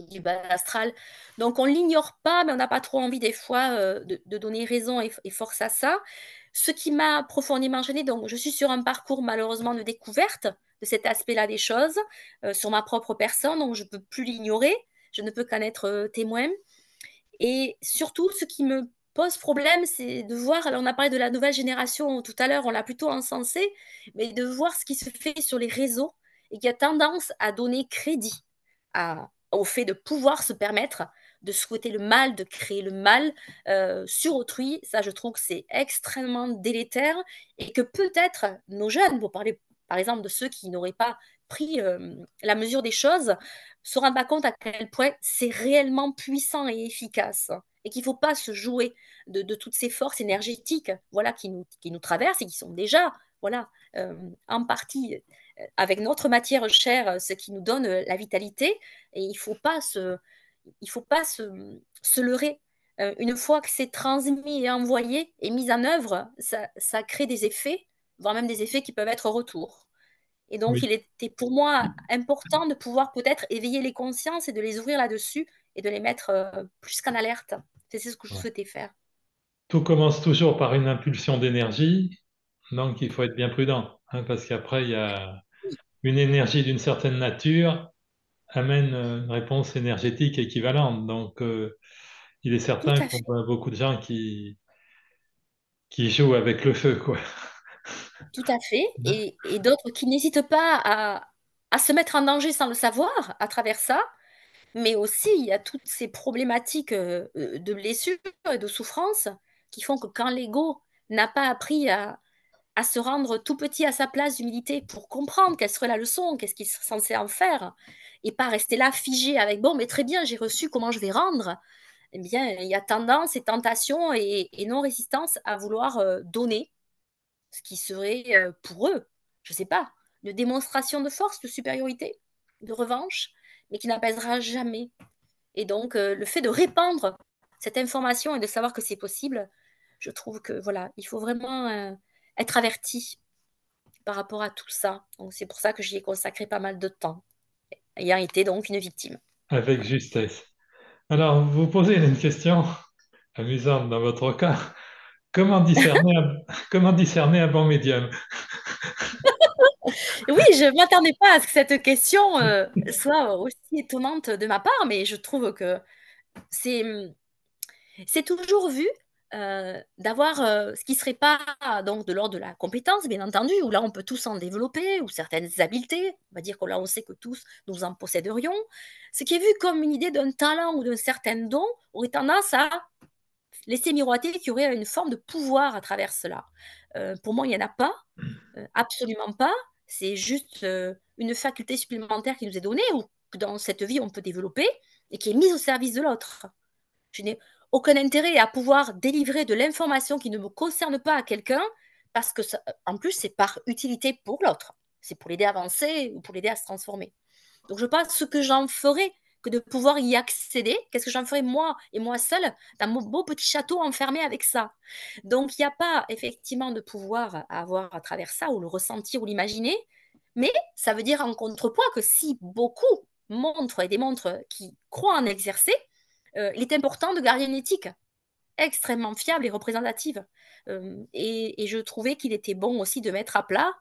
du bas astral. Donc on l'ignore pas, mais on n'a pas trop envie des fois de donner raison et force à ça. Ce qui m'a profondément gênée, donc je suis sur un parcours malheureusement de découverte de cet aspect-là des choses, sur ma propre personne, donc je ne peux plus l'ignorer, je ne peux qu'en être témoin. Et surtout, ce qui me pose problème, c'est de voir, alors on a parlé de la nouvelle génération tout à l'heure, on l'a plutôt encensé, mais de voir ce qui se fait sur les réseaux et qui a tendance à donner crédit au fait de pouvoir se permettre de souhaiter le mal, de créer le mal sur autrui. Ça, je trouve que c'est extrêmement délétère et que peut-être nos jeunes, pour parler par exemple de ceux qui n'auraient pas pris la mesure des choses, se rendent pas compte à quel point c'est réellement puissant et efficace et qu'il ne faut pas se jouer de toutes ces forces énergétiques voilà, qui nous traversent et qui sont déjà voilà, en partie avec notre matière chère, ce qui nous donne la vitalité. Et il faut pas se leurrer. Une fois que c'est transmis et envoyé et mis en œuvre, ça crée des effets, voire même des effets qui peuvent être retour. Et donc, Oui, il était pour moi important de pouvoir peut-être éveiller les consciences et de les ouvrir là-dessus et de les mettre plus qu'en alerte. C'est ce que je ouais. souhaitais faire. Tout commence toujours par une impulsion d'énergie, donc il faut être bien prudent, hein, parce qu'après, il y a une énergie d'une certaine nature amène une réponse énergétique équivalente. Donc, il est Tout certain à qu'on fait. voit beaucoup de gens qui jouent avec le feu, quoi. Tout à fait. Et d'autres qui n'hésitent pas à se mettre en danger sans le savoir à travers ça. Mais aussi, il y a toutes ces problématiques de blessures et de souffrances qui font que quand l'ego n'a pas appris à se rendre tout petit à sa place d'humilité pour comprendre quelle serait la leçon, qu'est-ce qu'il serait censé en faire, et pas rester là figé avec bon, mais très bien, j'ai reçu, comment je vais rendre? Eh bien, il y a tendance et tentation et non-résistance à vouloir donner ce qui serait pour eux, je ne sais pas, une démonstration de force, de supériorité, de revanche, mais qui n'apaisera jamais. Et donc, le fait de répandre cette information et de savoir que c'est possible, je trouve que voilà, il faut vraiment être averti par rapport à tout ça. Donc, c'est pour ça que j'y ai consacré pas mal de temps, ayant été donc une victime. Avec justesse. Alors, vous posez une question amusante dans votre cas. Comment discerner un bon médium? Oui, je ne m'attendais pas à ce que cette question soit aussi étonnante de ma part, mais je trouve que c'est c'est toujours vu d'avoir ce qui serait pas donc de l'ordre de la compétence, bien entendu, où là on peut tous en développer, ou certaines habiletés, on va dire que là on sait que tous nous en posséderions. Ce qui est vu comme une idée d'un talent ou d'un certain don aurait tendance à laisser miroiter qu'il y aurait une forme de pouvoir à travers cela. Pour moi, il n'y en a pas, absolument pas. C'est juste une faculté supplémentaire qui nous est donnée, ou que dans cette vie on peut développer, et qui est mise au service de l'autre. Je n'ai aucun intérêt à pouvoir délivrer de l'information qui ne me concerne pas à quelqu'un parce que, ça, en plus, c'est par utilité pour l'autre. C'est pour l'aider à avancer ou pour l'aider à se transformer. Donc, je pense ce que j'en ferais que de pouvoir y accéder. Qu'est-ce que j'en ferais moi et moi seule dans mon beau petit château enfermé avec ça? Donc, il n'y a pas effectivement de pouvoir à avoir à travers ça ou le ressentir ou l'imaginer. Mais ça veut dire en contrepoids que si beaucoup montrent et démontrent qu'ils croient en exercer, il est important de garder une éthique extrêmement fiable et représentative. Et je trouvais qu'il était bon aussi de mettre à plat,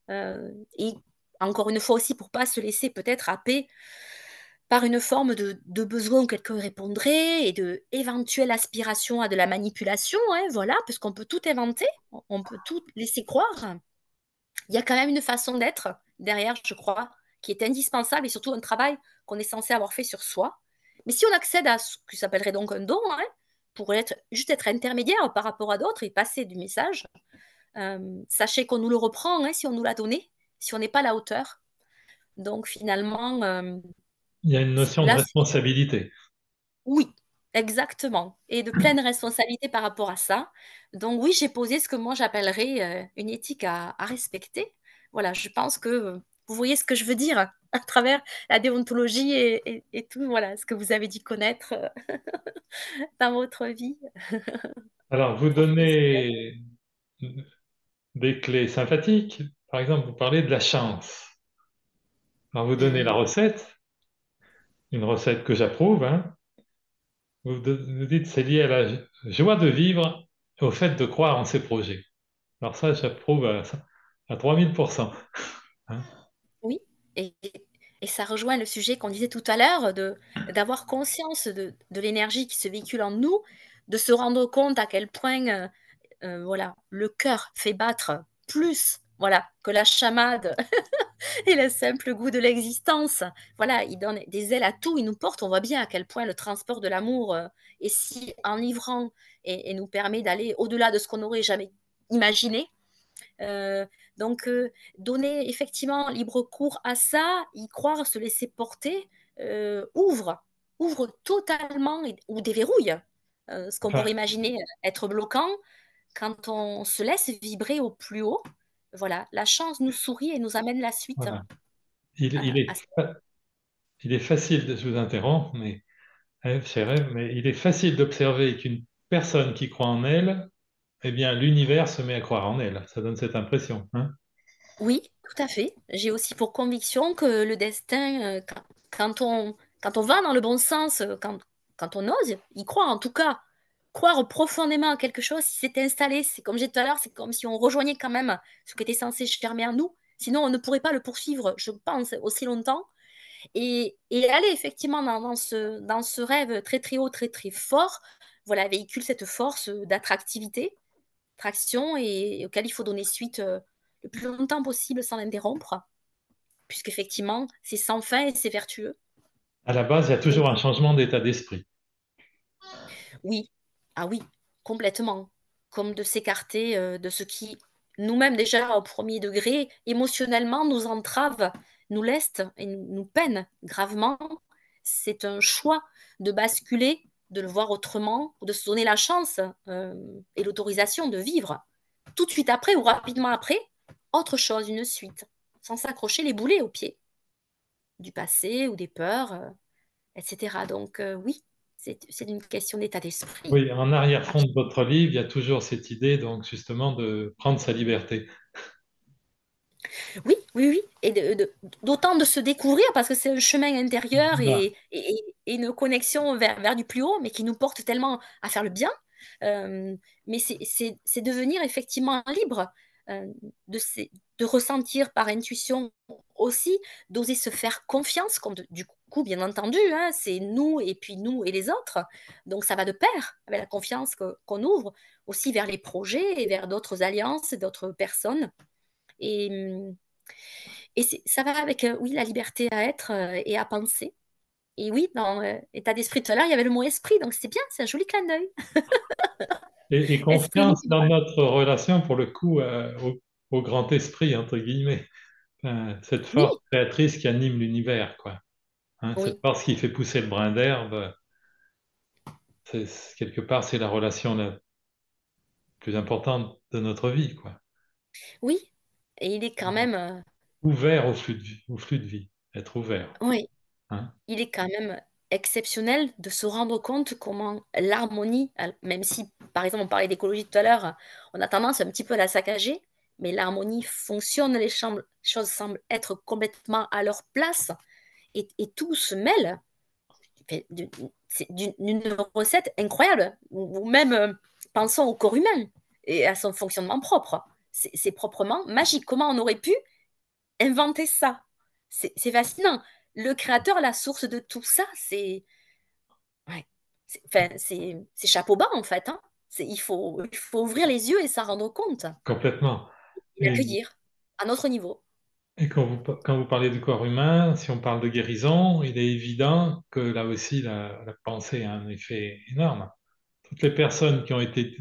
et encore une fois aussi pour pas se laisser peut-être happer par une forme de besoin où quelqu'un répondrait et de éventuelle aspiration à de la manipulation, hein, voilà, parce qu'on peut tout inventer, on peut tout laisser croire. Il y a quand même une façon d'être derrière, je crois, qui est indispensable et surtout un travail qu'on est censé avoir fait sur soi. Mais si on accède à ce que s'appellerait donc un don, hein, pour être, juste être intermédiaire par rapport à d'autres et passer du message, sachez qu'on nous le reprend hein, si on nous l'a donné, si on n'est pas à la hauteur. Donc finalement, Il y a une notion de là, responsabilité. oui, exactement. Et de pleine responsabilité par rapport à ça. Donc oui, j'ai posé ce que moi j'appellerais une éthique à respecter. Voilà, je pense que vous voyez ce que je veux dire à travers la déontologie et tout, voilà, ce que vous avez dû connaître dans votre vie Alors, vous professionnelle. donnez des clés sympathiques. Par exemple, vous parlez de la chance. Alors, vous donnez la Mhm. recette, une recette que j'approuve, hein. Vous dites c'est lié à la joie de vivre et au fait de croire en ses projets. Alors ça, j'approuve à 3000%. Hein. Oui, et, et ça rejoint le sujet qu'on disait tout à l'heure, d'avoir conscience de l'énergie qui se véhicule en nous, de se rendre compte à quel point voilà, le cœur fait battre plus voilà, que la chamade et le simple goût de l'existence. Voilà, il donne des ailes à tout, il nous porte. On voit bien à quel point le transport de l'amour est si enivrant et nous permet d'aller au-delà de ce qu'on n'aurait jamais imaginé. Euh, donc, donner effectivement libre cours à ça, y croire, se laisser porter, ouvre totalement ou déverrouille ce qu'on pourrait Enfin, imaginer être bloquant quand on se laisse vibrer au plus haut. Voilà, la chance nous sourit et nous amène la suite voilà. Il, il à, est, à ça. fa- il est facile, je vous interromps, mais, cher Ève, mais il est facile d'observer qu'une personne qui croit en elle, eh bien, l'univers se met à croire en elle. Ça donne cette impression. Hein. Oui, tout à fait. J'ai aussi pour conviction que le destin, quand on va dans le bon sens, quand on ose y croire, en tout cas, croire profondément à quelque chose, si c'est installé, c'est comme j'ai dit tout à l'heure, c'est comme si on rejoignait quand même ce qui était censé germer en nous. Sinon, on ne pourrait pas le poursuivre, je pense, aussi longtemps. Et aller effectivement dans ce rêve très très haut, très très fort, voilà, véhicule cette force d'attractivité, traction, et auquel il faut donner suite le plus longtemps possible sans l'interrompre, puisqu'effectivement, c'est sans fin et c'est vertueux. À la base, il y a Donc toujours un changement d'état d'esprit. oui, ah oui, complètement. Comme de s'écarter de ce qui, nous-mêmes déjà au premier degré, émotionnellement nous entrave, nous leste et nous peine gravement. C'est un choix de basculer, de le voir autrement, de se donner la chance et l'autorisation de vivre. Tout de suite après ou rapidement après, autre chose, une suite, sans s'accrocher les boulets aux pieds du passé ou des peurs, etc. Donc oui, c'est une question d'état d'esprit. Oui, en arrière-fond de votre livre, il y a toujours cette idée, donc justement, de prendre sa liberté. Oui, oui, oui. Et d'autant de se découvrir parce que c'est un chemin intérieur Voilà. et une connexion vers du plus haut, mais qui nous porte tellement à faire le bien. Euh, mais c'est devenir effectivement libre, euh, de, se- de ressentir par intuition aussi, d'oser se faire confiance, comme du coup, bien entendu, hein, c'est nous et puis nous et les autres. Donc ça va de pair avec la confiance qu'on ouvre aussi vers les projets et vers d'autres alliances, d'autres personnes. Et ça va avec, oui, la liberté à être et à penser. Et oui, dans état d'esprit tout à l'heure, il y avait le mot esprit, donc c'est bien, c'est un joli clin d'œil. Et Esprit confiance libre. dans notre relation, pour le coup, au grand esprit, entre guillemets. Cette Oui, force créatrice qui anime l'univers, quoi. Hein, cette oui, force qui fait pousser le brin d'herbe, quelque part, c'est la relation la plus importante de notre vie, quoi. oui. Et il est quand même, Ouvert au flux de vie, être ouvert. oui, Hein. il est quand même exceptionnel de se rendre compte comment l'harmonie, même si, par exemple, on parlait d'écologie tout à l'heure, on a tendance un petit peu à la saccager, mais l'harmonie fonctionne, les choses semblent être complètement à leur place et tout se mêle. Fait, c'est d'une recette incroyable. Ou même, pensons au corps humain et à son fonctionnement propre. C'est proprement magique. Comment on aurait pu inventer ça? C'est fascinant. Le créateur, la source de tout ça, ouais, enfin, c'est chapeau bas en fait, hein. Il faut ouvrir les yeux et s'en rendre compte Complètement. et Et, l'accueillir à notre niveau. et quand vous parlez du corps humain, si on parle de guérison, il est évident que là aussi, la pensée a un effet énorme. Toutes les personnes qui ont été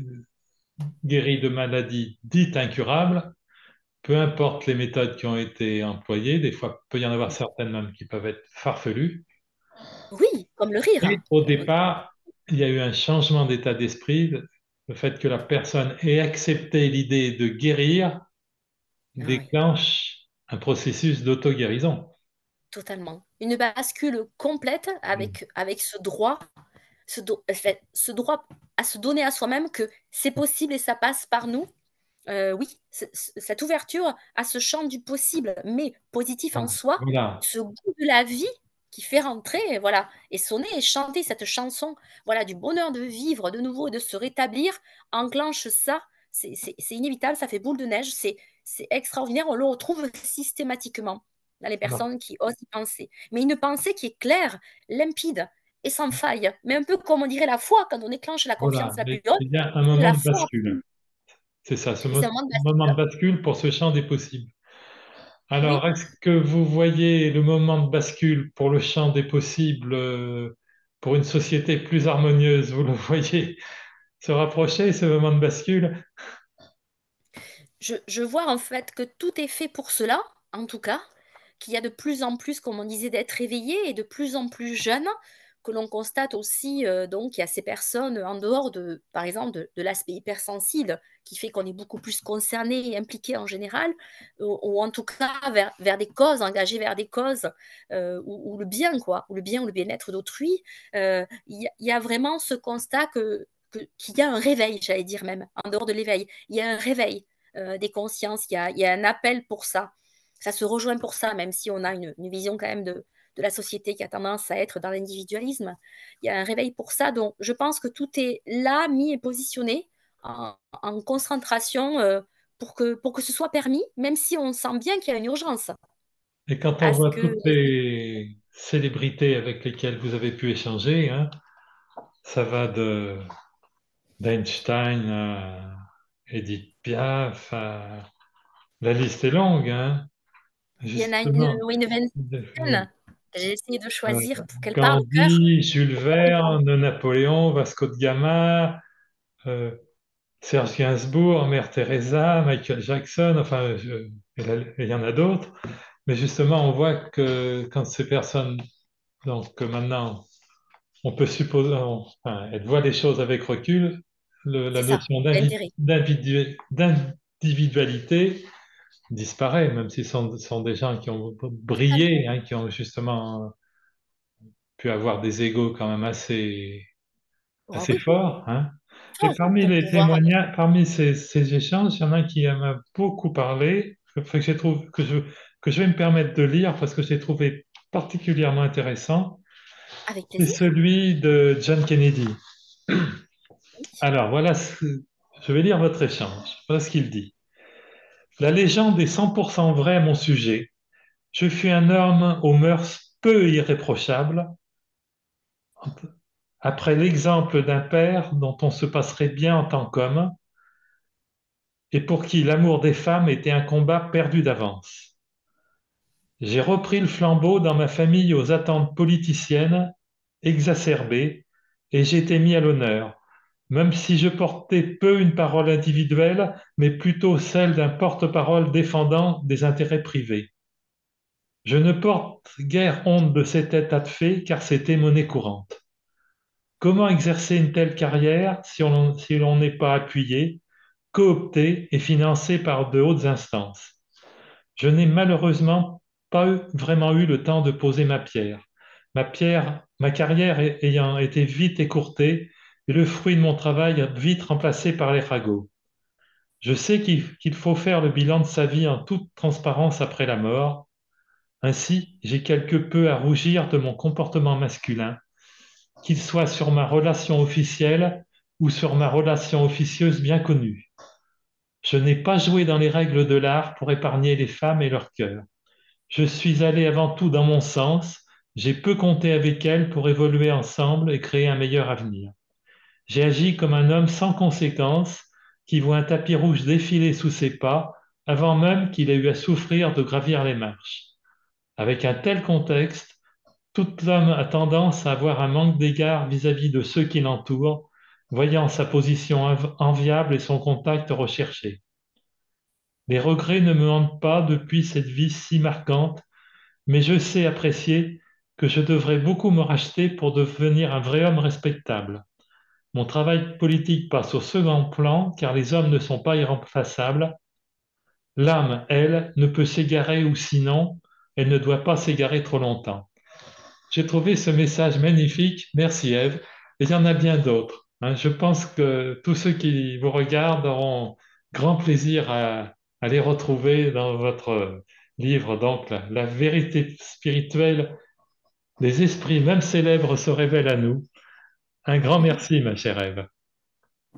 guéries de maladies dites incurables, peu importe les méthodes qui ont été employées, des fois, il peut y en avoir certaines même qui peuvent être farfelues. Oui, comme le rire. Et au Oui, départ, il y a eu un changement d'état d'esprit, le fait que la personne ait accepté l'idée de guérir ah oui, déclenche un processus d'auto-guérison. totalement. Une bascule complète avec ce droit à se donner à soi-même que c'est possible et ça passe par nous. Oui, cette ouverture à ce champ du possible, mais positif en Voilà. soi, Voilà. ce goût de la vie qui fait rentrer, voilà, et sonner et chanter cette chanson, voilà, du bonheur de vivre de nouveau et de se rétablir, enclenche ça. C'est inévitable, ça fait boule de neige, c'est extraordinaire, on le retrouve systématiquement dans les Voilà. personnes qui osent y penser. Mais une pensée qui est claire, limpide et sans faille, mais un peu comme on dirait la foi, quand on déclenche la confiance Voilà. la plus Mais haute, il y a un c'est moment la de foi. bascule. C'est ça, Et c'est un monde moment de bascule. bascule pour ce champ des possibles. Alors, Oui, est-ce que vous voyez le moment de bascule pour le champ des possibles, pour une société plus harmonieuse, vous le voyez se rapprocher, ce moment de bascule? je vois en fait que tout est fait pour cela, en tout cas, qu'il y a de plus en plus, comme on disait, d'être éveillés et de plus en plus jeunes, que l'on constate aussi, donc, il y a ces personnes en dehors par exemple, de l'aspect hypersensible, qui fait qu'on est beaucoup plus concerné et impliqué en général, ou en tout cas vers des causes, engagé vers des causes, ou le bien, quoi, ou le bien ou le bien-être d'autrui. Il y a vraiment ce constat qu'il y a un réveil, j'allais dire même, en dehors de l'éveil. Il y a un réveil des consciences. Il y a un appel pour ça. Ça se rejoint pour ça, même si on a une vision quand même de la société qui a tendance à être dans l'individualisme. Il y a un réveil pour ça. Donc, je pense que tout est là, mis et positionné en concentration pour que ce soit permis, même si on sent bien qu'il y a une urgence Et quand on à ce voit que... toutes les célébrités avec lesquelles vous avez pu échanger, hein, ça va de d'Einstein à Edith Piaf, la liste est longue, hein, Il y en a une, justement. oui, une vingtaine. J'ai essayé de Euh, choisir pour qu'elle parle au cœur. Gandhi, Jules Verne, Napoléon, Vasco de Gama, euh, Serge Gainsbourg, Mère Teresa, Michael Jackson, enfin, il y en a d'autres. Mais justement, on voit que quand ces personnes, donc maintenant, on peut supposer, enfin, elles voient les choses avec recul, la C'est ça, notion l'intérêt. d'individualité disparaît, même si sont des gens qui ont Tout à fait. brillé, hein, qui ont justement pu avoir des égos quand même Oh, assez oui, forts, hein. Et fort parmi pour les pouvoir... témoignages, parmi ces échanges, il y en a un qui m'a beaucoup parlé, que je vais me permettre de lire parce que j'ai trouvé particulièrement intéressant. Avec C'est plaisir. celui de John Kennedy. Oui. Alors, je vais lire votre échange. Voilà ce qu'il dit. La légende est 100% vraie à mon sujet. Je fus un homme aux mœurs peu irréprochables, après l'exemple d'un père dont on se passerait bien en tant qu'homme, et pour qui l'amour des femmes était un combat perdu d'avance. J'ai repris le flambeau dans ma famille aux attentes politiciennes exacerbées, et j'ai été mis à l'honneur, même si je portais peu une parole individuelle, mais plutôt celle d'un porte-parole défendant des intérêts privés. Je ne porte guère honte de cet état de fait, car c'était monnaie courante. Comment exercer une telle carrière si l'on n'est pas appuyé, coopté et financé par de hautes instances? Je n'ai malheureusement pas vraiment eu le temps de poser ma pierre. Ma carrière ayant été vite écourtée et le fruit de mon travail vite remplacé par les ragots. Je sais qu'il faut faire le bilan de sa vie en toute transparence après la mort. Ainsi, j'ai quelque peu à rougir de mon comportement masculin, qu'il soit sur ma relation officielle ou sur ma relation officieuse bien connue. Je n'ai pas joué dans les règles de l'art pour épargner les femmes et leur cœur. Je suis allé avant tout dans mon sens, j'ai peu compté avec elles pour évoluer ensemble et créer un meilleur avenir. J'ai agi comme un homme sans conséquence qui voit un tapis rouge défiler sous ses pas avant même qu'il ait eu à souffrir de gravir les marches. Avec un tel contexte, tout homme a tendance à avoir un manque d'égard vis-à-vis de ceux qui l'entourent, voyant sa position enviable et son contact recherché. Les regrets ne me hantent pas depuis cette vie si marquante, mais je sais apprécier que je devrais beaucoup me racheter pour devenir un vrai homme respectable. Mon travail politique passe au second plan car les hommes ne sont pas irremplaçables. L'âme, elle, ne peut s'égarer ou sinon, elle ne doit pas s'égarer trop longtemps. J'ai trouvé ce message magnifique. Merci Ève. Et il y en a bien d'autres, hein. Je pense que tous ceux qui vous regardent auront grand plaisir à les retrouver dans votre livre. Donc, la vérité spirituelle, les esprits même célèbres se révèlent à nous. Un grand merci, ma chère Ève.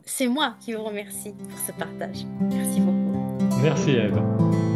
C'est moi qui vous remercie pour ce partage. Merci beaucoup. Merci Ève.